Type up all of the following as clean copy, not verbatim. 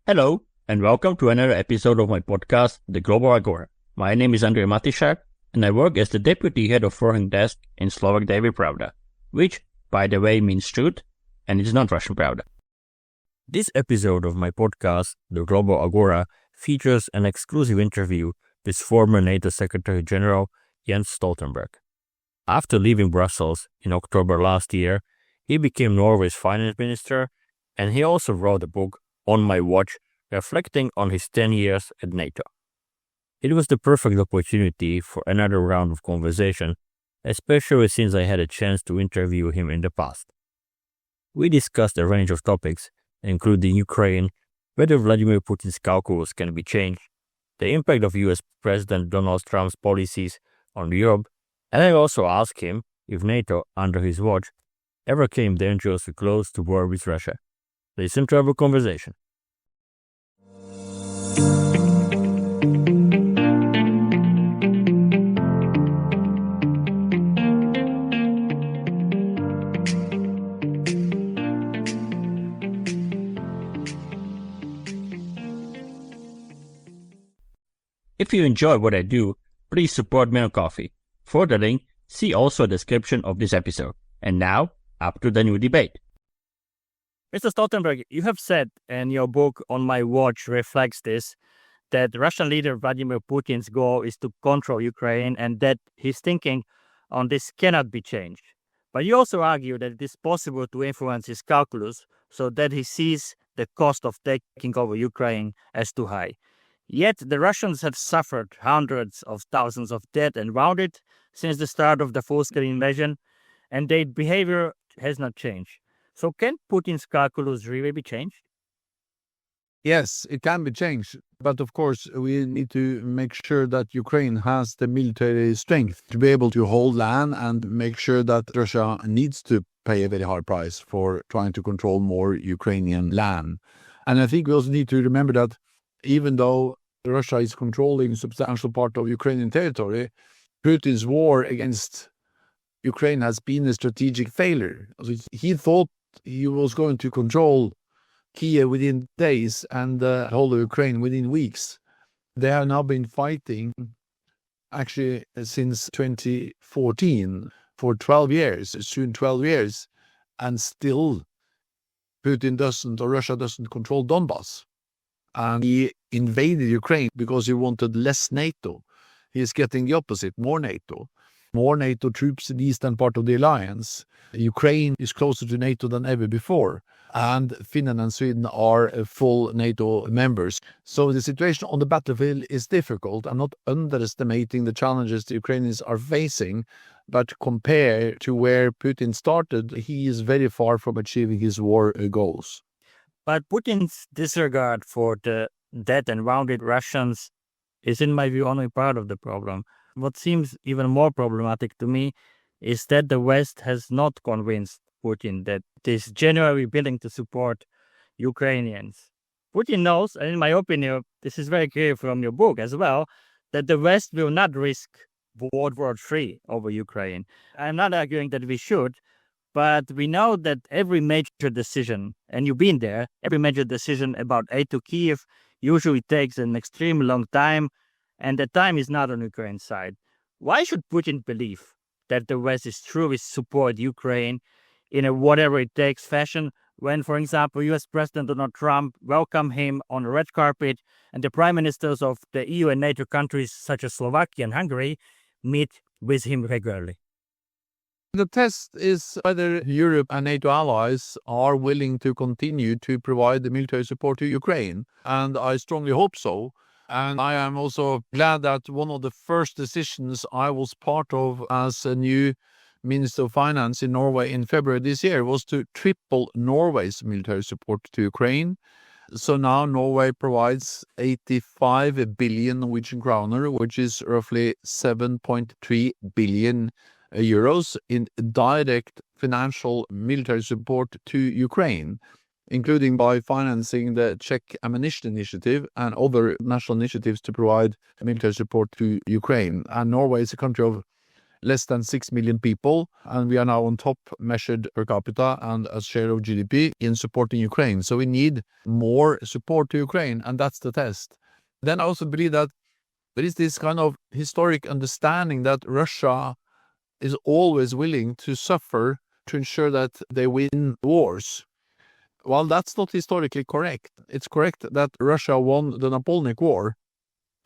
Hello, and welcome to another episode of my podcast, The Global Agora. My name is Andrej Matišak, and I work as the Deputy Head of Foreign Desk in Slovak Daily Pravda, which, by the way, means truth, and it's not Russian Pravda. This episode of my podcast, The Global Agora, features an exclusive interview with former NATO Secretary General Jens Stoltenberg. After leaving Brussels in October last year, he became Norway's finance minister, and he also wrote a book, On My Watch, reflecting on his 10 years at NATO. It was the perfect opportunity for another round of conversation, especially since I had a chance to interview him in the past. We discussed a range of topics, including Ukraine, whether Vladimir Putin's calculus can be changed, the impact of US President Donald Trump's policies on Europe, and I also asked him if NATO, under his watch, ever came dangerously close to war with Russia. Listen to our conversation. If you enjoy what I do, please support me on Coffee. For the link, see also a description of this episode. And now, up to the new debate. Mr. Stoltenberg, you have said, and your book On My Watch reflects this, that Russian leader Vladimir Putin's goal is to control Ukraine and that his thinking on this cannot be changed. But you also argue that it is possible to influence his calculus so that he sees the cost of taking over Ukraine as too high. Yet the Russians have suffered hundreds of thousands of dead and wounded since the start of the full-scale invasion, and their behavior has not changed. So can Putin's calculus really be changed? Yes, it can be changed. But of course, we need to make sure that Ukraine has the military strength to be able to hold land and make sure that Russia needs to pay a very high price for trying to control more Ukrainian land. And I think we also need to remember that even though Russia is controlling a substantial part of Ukrainian territory, Putin's war against Ukraine has been a strategic failure. He thought he was going to control Kiev within days and the whole of Ukraine within weeks. They have now been fighting actually since 2014 for 12 years, soon 12 years, and still Russia doesn't control Donbass. And he invaded Ukraine because he wanted less NATO. He is getting the opposite, more NATO. More NATO troops in the eastern part of the alliance. Ukraine is closer to NATO than ever before. And Finland and Sweden are full NATO members. So the situation on the battlefield is difficult. I'm not underestimating the challenges the Ukrainians are facing, but compared to where Putin started, he is very far from achieving his war goals. But Putin's disregard for the dead and wounded Russians is, in my view, only part of the problem. What seems even more problematic to me is that the West has not convinced Putin that it is genuinely willing to support Ukrainians. Putin knows, and in my opinion, this is very clear from your book as well, that the West will not risk World War III over Ukraine. I'm not arguing that we should, but we know that every major decision, and you've been there, every major decision about aid to Kiev usually takes an extremely long time, and the time is not on Ukraine's side. Why should Putin believe that the West is truly support Ukraine in a whatever it takes fashion when, for example, US President Donald Trump welcomed him on the red carpet and the prime ministers of the EU and NATO countries such as Slovakia and Hungary meet with him regularly? The test is whether Europe and NATO allies are willing to continue to provide the military support to Ukraine. And I strongly hope so. And I am also glad that one of the first decisions I was part of as a new Minister of Finance in Norway in February this year was to triple Norway's military support to Ukraine. So now Norway provides 85 billion Norwegian kroner, which is roughly 7.3 billion euros in direct financial military support to Ukraine, including by financing the Czech Ammunition Initiative and other national initiatives to provide military support to Ukraine. And Norway is a country of less than 6 million people, and we are now on top measured per capita and as share of GDP in supporting Ukraine. So we need more support to Ukraine, and that's the test. Then I also believe that there is this kind of historic understanding that Russia is always willing to suffer to ensure that they win wars. While that's not historically correct, it's correct that Russia won the Napoleonic War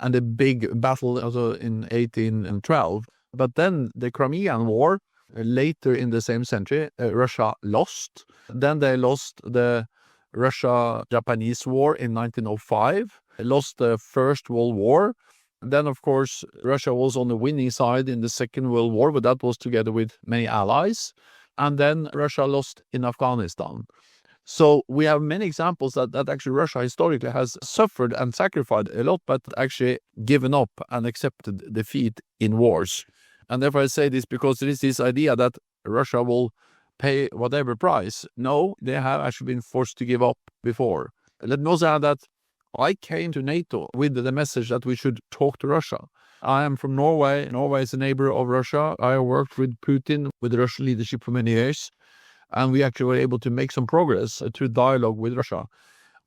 and a big battle also in 1812. But then the Crimean War, later in the same century, Russia lost. Then they lost the Russia-Japanese War in 1905, lost the First World War. Then, of course, Russia was on the winning side in the Second World War, but that was together with many allies. And then Russia lost in Afghanistan. So we have many examples that actually Russia historically has suffered and sacrificed a lot, but actually given up and accepted defeat in wars. And therefore I say this because there is this idea that Russia will pay whatever price. No, they have actually been forced to give up before. Let me also add that I came to NATO with the message that we should talk to Russia. I am from Norway. Norway is a neighbor of Russia. I worked with Putin, with the Russian leadership for many years, and we actually were able to make some progress through dialogue with Russia.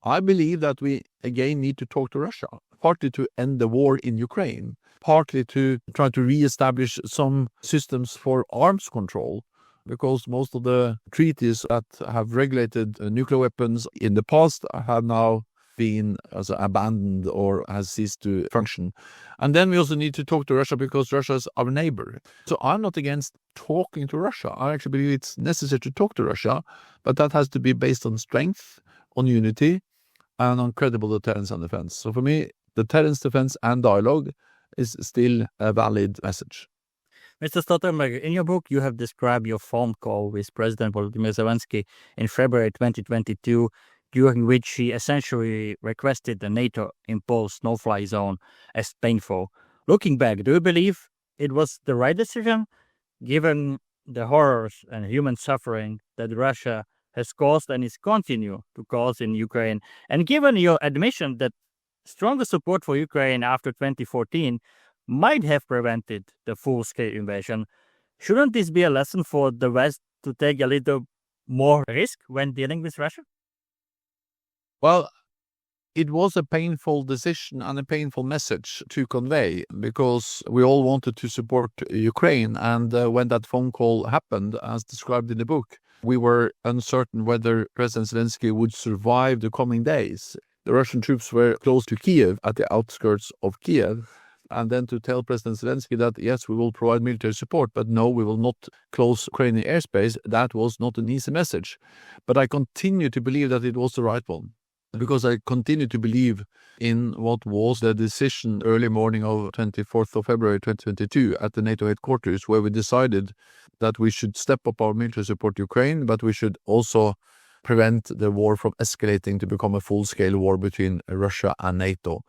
I believe that we again need to talk to Russia, partly to end the war in Ukraine, partly to try to re-establish some systems for arms control, because most of the treaties that have regulated nuclear weapons in the past have now been abandoned or has ceased to function. And then we also need to talk to Russia because Russia is our neighbor. So I'm not against talking to Russia. I actually believe it's necessary to talk to Russia, but that has to be based on strength, on unity, and on credible deterrence and defense. So for me, deterrence, defense, and dialogue is still a valid message. Mr. Stoltenberg, in your book, you have described your phone call with President Volodymyr Zelensky in February 2022, during which he essentially requested the NATO-imposed no-fly zone as painful. Looking back, do you believe it was the right decision, given the horrors and human suffering that Russia has caused and is continue to cause in Ukraine, and given your admission that stronger support for Ukraine after 2014 might have prevented the full-scale invasion? Shouldn't this be a lesson for the West to take a little more risk when dealing with Russia? Well, it was a painful decision and a painful message to convey because we all wanted to support Ukraine. And when that phone call happened, as described in the book, we were uncertain whether President Zelensky would survive the coming days. The Russian troops were close to Kiev, at the outskirts of Kiev. And then to tell President Zelensky that, yes, we will provide military support, but no, we will not close Ukrainian airspace, that was not an easy message. But I continue to believe that it was the right one, because I continue to believe in what was the decision early morning of 24th of February 2022 at the NATO headquarters, where we decided that we should step up our military support to Ukraine, but we should also prevent the war from escalating to become a full-scale war between Russia and NATO.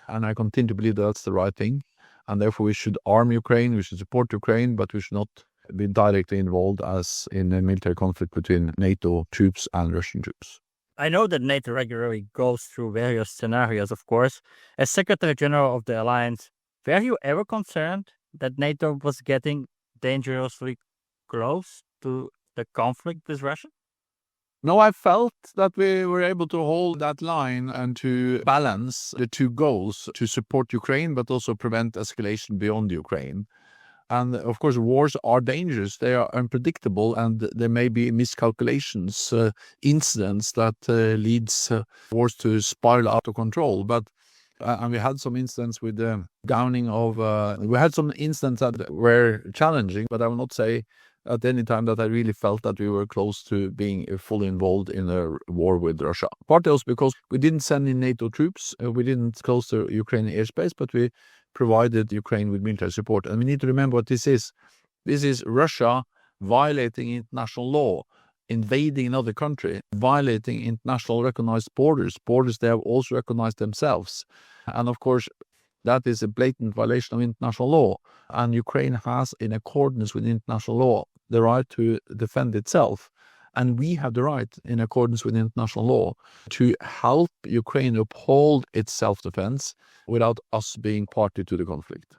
And I continue to believe that's the right thing. And therefore we should arm Ukraine, we should support Ukraine, but we should not be directly involved as in a military conflict between NATO troops and Russian troops. I know that NATO regularly goes through various scenarios, of course. As Secretary General of the Alliance, were you ever concerned that NATO was getting dangerously close to the conflict with Russia? No, I felt that we were able to hold that line and to balance the two goals, to support Ukraine, but also prevent escalation beyond Ukraine. And of course, wars are dangerous. They are unpredictable, and there may be miscalculations, incidents that leads wars to spiral out of control. But and we had some incidents with the downing of. We had some incidents that were challenging, but I will not say at any time that I really felt that we were close to being fully involved in a war with Russia. Partly also because we didn't send in NATO troops, we didn't close the Ukrainian airspace, but we provided Ukraine with military support. And we need to remember what this is. This is Russia violating international law, invading another country, violating international recognized borders they have also recognized themselves. And of course, that is a blatant violation of international law. And Ukraine has, in accordance with international law, the right to defend itself. And we have the right, in accordance with international law, to help Ukraine uphold its self-defense without us being party to the conflict.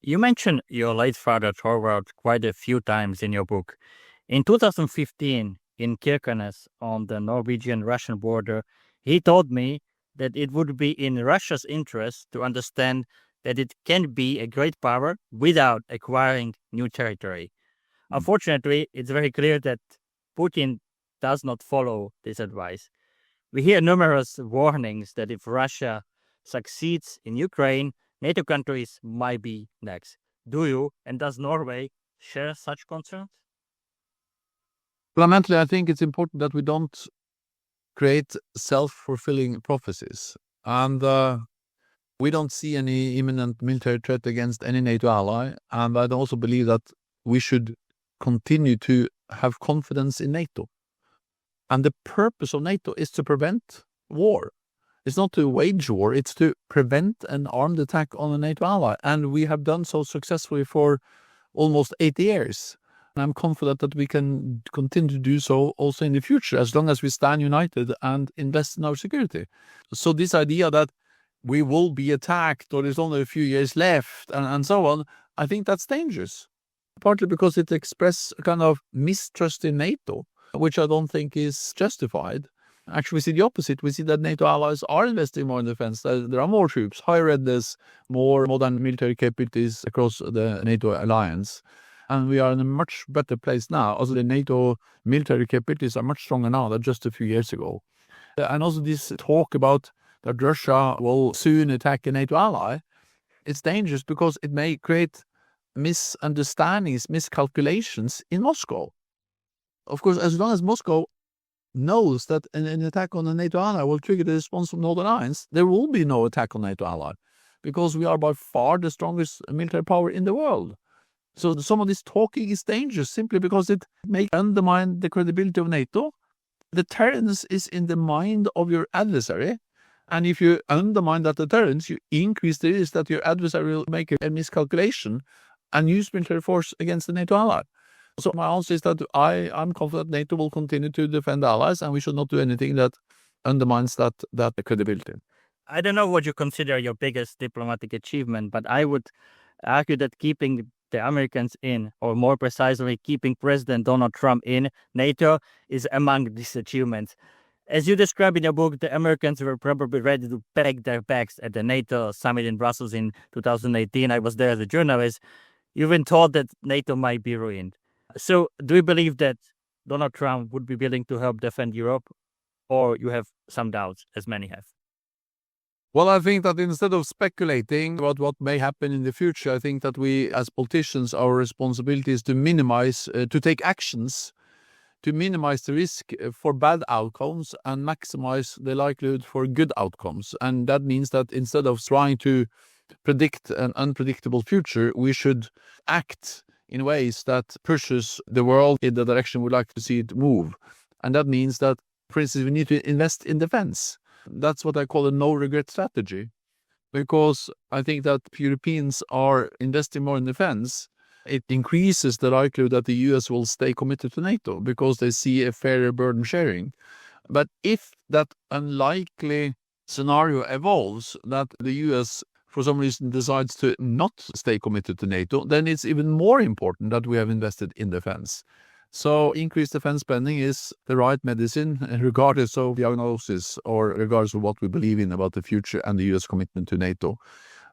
You mentioned your late father Thorvald quite a few times in your book. In 2015, in Kirkenes on the Norwegian-Russian border, he told me that it would be in Russia's interest to understand that it can be a great power without acquiring new territory. Unfortunately, it's very clear that Putin does not follow this advice. We hear numerous warnings that if Russia succeeds in Ukraine, NATO countries might be next. Do you and does Norway share such concerns? Fundamentally, I think it's important that we don't create self-fulfilling prophecies. And we don't see any imminent military threat against any NATO ally. And I also believe that we should continue to have confidence in NATO. And the purpose of NATO is to prevent war. It's not to wage war, it's to prevent an armed attack on a NATO ally. And we have done so successfully for almost 8 years. And I'm confident that we can continue to do so also in the future, as long as we stand united and invest in our security. So this idea that we will be attacked or there's only a few years left and so on, I think that's dangerous. Partly because it expresses a kind of mistrust in NATO, which I don't think is justified. Actually, we see the opposite. We see that NATO allies are investing more in defense. There are more troops, higher readiness, more modern military capabilities across the NATO alliance. And we are in a much better place now. Also, the NATO military capabilities are much stronger now than just a few years ago. And also this talk about that Russia will soon attack a NATO ally, it's dangerous because it may create misunderstandings, miscalculations in Moscow. Of course, as long as Moscow knows that an attack on a NATO ally will trigger the response from Northern Alliance, there will be no attack on NATO ally because we are by far the strongest military power in the world. So some of this talking is dangerous simply because it may undermine the credibility of NATO. Deterrence is in the mind of your adversary. And if you undermine that deterrence, you increase the risk that your adversary will make a miscalculation and use military force against the NATO ally. So my answer is that I'm confident NATO will continue to defend allies and we should not do anything that undermines that credibility. I don't know what you consider your biggest diplomatic achievement, but I would argue that keeping the Americans in, or more precisely, keeping President Donald Trump in NATO is among these achievements. As you describe in your book, the Americans were probably ready to pack their bags at the NATO summit in Brussels in 2018. I was there as a journalist. You've been told that NATO might be ruined. So do you believe that Donald Trump would be willing to help defend Europe, or you have some doubts, as many have? Well, I think that instead of speculating about what may happen in the future, I think that we as politicians, our responsibility is to minimize, to take actions to minimize the risk for bad outcomes and maximize the likelihood for good outcomes. And that means that instead of trying to predict an unpredictable future, we should act in ways that pushes the world in the direction we'd like to see it move. And that means that, for instance, we need to invest in defense. That's what I call a no-regret strategy, because I think that Europeans are investing more in defense. It increases the likelihood that the US will stay committed to NATO because they see a fairer burden sharing. But if that unlikely scenario evolves, that the US for some reason decides to not stay committed to NATO, then it's even more important that we have invested in defense. So increased defense spending is the right medicine, regardless of diagnosis or regardless of what we believe in about the future and the US commitment to NATO.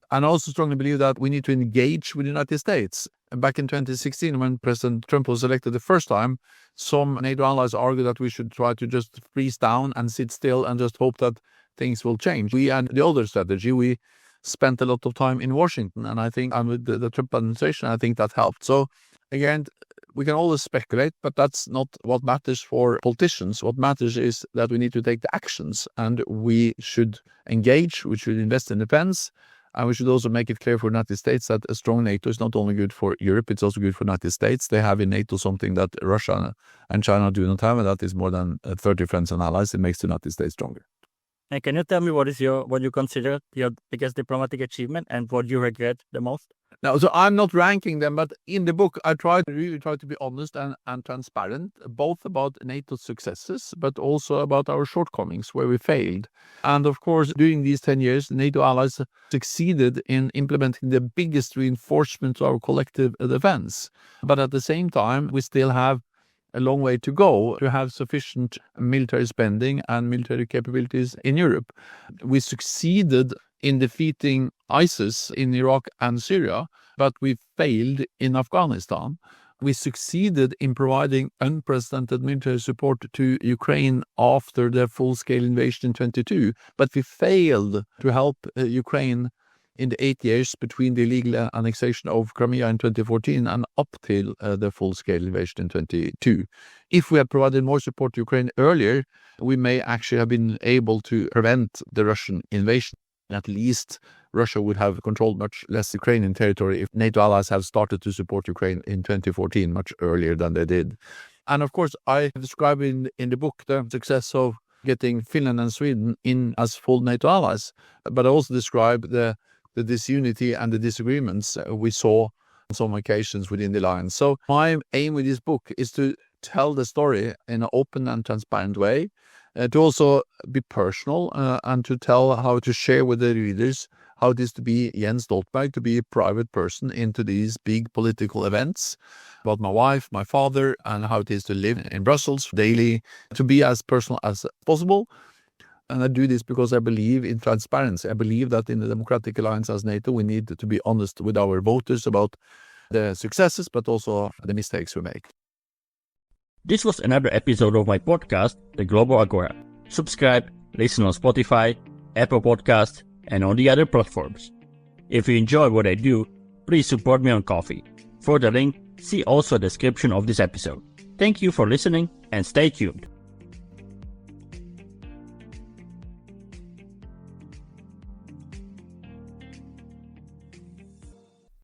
And I also strongly believe that we need to engage with the United States. Back in 2016, when President Trump was elected the first time, some NATO allies argued that we should try to just freeze down and sit still and just hope that things will change. We had the other strategy. We spent a lot of time in Washington, and I think with the Trump administration, I think that helped. So again, we can always speculate, but that's not what matters for politicians. What matters is that we need to take the actions, and we should engage, we should invest in defense, and we should also make it clear for the United States that a strong NATO is not only good for Europe, it's also good for the United States. They have in NATO something that Russia and China do not have, and that is more than 30 friends and allies. It makes the United States stronger. And can you tell me what you consider your biggest diplomatic achievement and what you regret the most? Now, so I'm not ranking them, but in the book, I really try to be honest and transparent, both about NATO's successes, but also about our shortcomings, where we failed. And of course, during these 10 years, the NATO allies succeeded in implementing the biggest reinforcement to our collective defense. But at the same time, we still have a long way to go to have sufficient military spending and military capabilities in Europe. We succeeded in defeating ISIS in Iraq and Syria, but we failed in Afghanistan. We succeeded in providing unprecedented military support to Ukraine after the full-scale invasion in 2022, but we failed to help Ukraine in the 8 years between the illegal annexation of Crimea in 2014 and up till the full-scale invasion in 2022. If we had provided more support to Ukraine earlier, we may actually have been able to prevent the Russian invasion. At least Russia would have controlled much less Ukrainian territory if NATO allies had started to support Ukraine in 2014 much earlier than they did. And of course, I describe in the book the success of getting Finland and Sweden in as full NATO allies, but I also describe the disunity and the disagreements we saw on some occasions within the alliance. So my aim with this book is to tell the story in an open and transparent way, to also be personal and to tell how to share with the readers how it is to be Jens Stoltenberg, to be a private person into these big political events, about my wife, my father, and how it is to live in Brussels daily, to be as personal as possible. And I do this because I believe in transparency. I believe that in the democratic alliance as NATO, we need to be honest with our voters about the successes, but also the mistakes we make. This was another episode of my podcast, The Global Agora. Subscribe, listen on Spotify, Apple Podcasts, and on the other platforms. If you enjoy what I do, please support me on Ko-fi. For the link, see also a description of this episode. Thank you for listening and stay tuned.